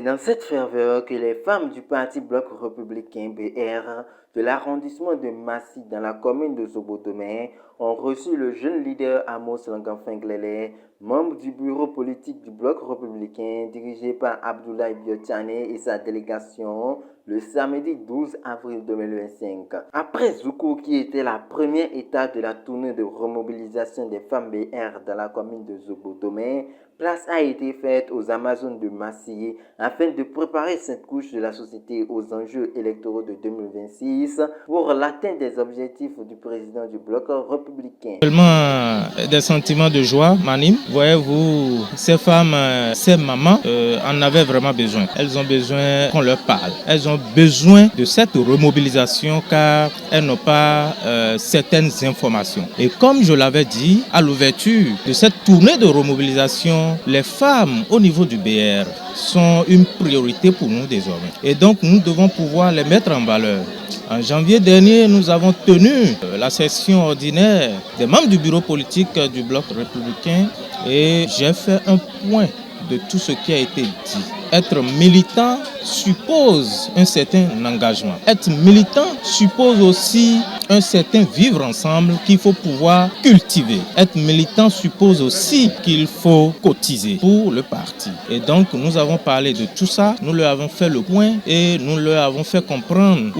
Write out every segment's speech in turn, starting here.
dans cette ferveur que les femmes du Parti Bloc républicain BR de l'arrondissement de Massy dans la commune de Zobodomé ont reçu le jeune leader Amos Langamfenglele, membre du bureau politique du Bloc républicain dirigé par Abdoulaye Biotchane et sa délégation le samedi 12 avril 2025. Après Zoukou qui était la première étape de la tournée de remobilisation des femmes BR dans la commune de Zobodomé, place a été faite aux Amazones de Massy afin de préparer cette couche de la société aux enjeux électoraux de 2026 pour l'atteinte des objectifs du président du Bloc républicain. Seulement des sentiments de joie m'animent. Voyez-vous, ces femmes, ces mamans en avaient vraiment besoin. Elles ont besoin qu'on leur parle. Elles ont besoin de cette remobilisation car elles n'ont pas certaines informations. Et comme je l'avais dit à l'ouverture de cette tournée de remobilisation, les femmes au niveau du BR sont une priorité pour nous désormais. Et donc nous devons pouvoir les mettre en valeur. En janvier dernier, nous avons tenu la session ordinaire des membres du bureau politique du Bloc républicain et j'ai fait un point de tout ce qui a été dit. Être militant suppose un certain engagement. Être militant suppose aussi un certain vivre ensemble qu'il faut pouvoir cultiver. Être militant suppose aussi qu'il faut cotiser pour le parti. Et donc nous avons parlé de tout ça, nous leur avons fait le point et nous leur avons fait comprendre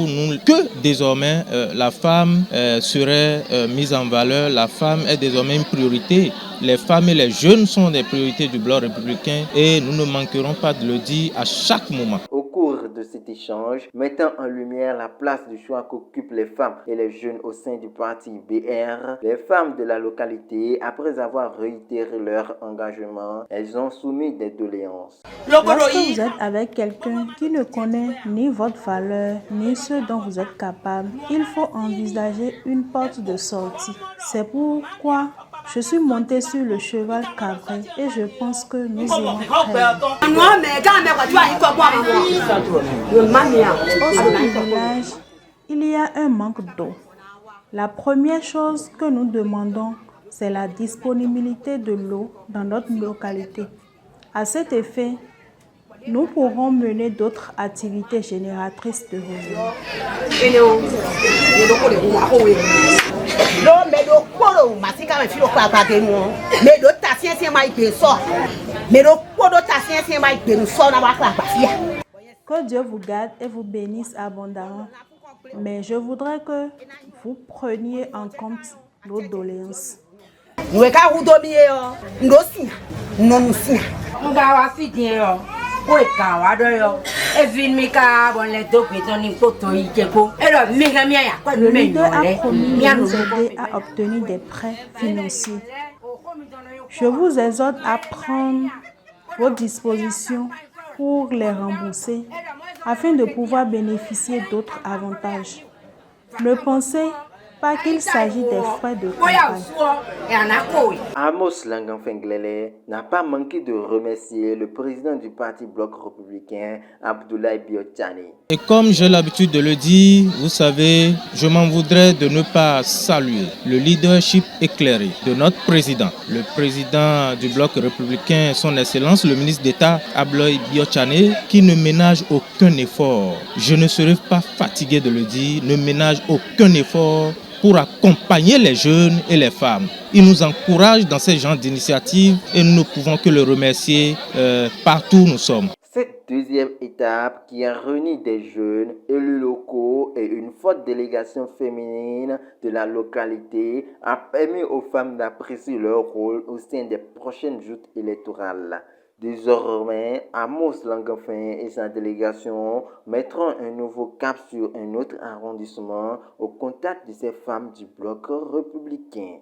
que désormais la femme serait mise en valeur, la femme est désormais une priorité. Les femmes et les jeunes sont des priorités du Bloc républicain et nous ne manquerons pas de le dire à chaque moment. Au cours de cet échange, mettant en lumière la place du choix qu'occupent les femmes et les jeunes au sein du parti BR, les femmes de la localité, après avoir réitéré leur engagement, elles ont soumis des doléances. Lorsque vous êtes avec quelqu'un qui ne connaît ni votre valeur, ni ce dont vous êtes capable, il faut envisager une porte de sortie. C'est pourquoi je suis montée sur le cheval cabré et je pense que nous irons très bien. Au sein du village, il y a un manque d'eau. La première chose que nous demandons, c'est la disponibilité de l'eau dans notre localité. À cet effet, nous pourrons mener d'autres activités génératrices de revenus. Que Dieu vous garde et vous bénisse abondamment. Mais je voudrais que vous preniez en compte nos doléances. Le leader a promis de nous aider à obtenir des prêts financiers. Je vous exhorte à prendre vos dispositions pour les rembourser afin de pouvoir bénéficier d'autres avantages. Ne pensez pas qu'il s'agit des frais de campagne. Amos Langamfenglele n'a pas manqué de remercier le président du parti Bloc républicain, Abdoulaye Biotchane. Et comme j'ai l'habitude de le dire, vous savez, je m'en voudrais de ne pas saluer le leadership éclairé de notre président, le président du Bloc républicain, son Excellence, le ministre d'État Abdoulaye Biotchane, qui ne ménage aucun effort. Je ne serai pas fatigué de le dire, ne ménage aucun effort pour accompagner les jeunes et les femmes. Il nous encourage dans ces genres d'initiatives et nous ne pouvons que le remercier partout où nous sommes. Cette deuxième étape qui a réuni des jeunes, élus locaux et une forte délégation féminine de la localité a permis aux femmes d'apprécier leur rôle au sein des prochaines joutes électorales. Désormais, Amos Langamfen et sa délégation mettront un nouveau cap sur un autre arrondissement au contact de ces femmes du Bloc républicain.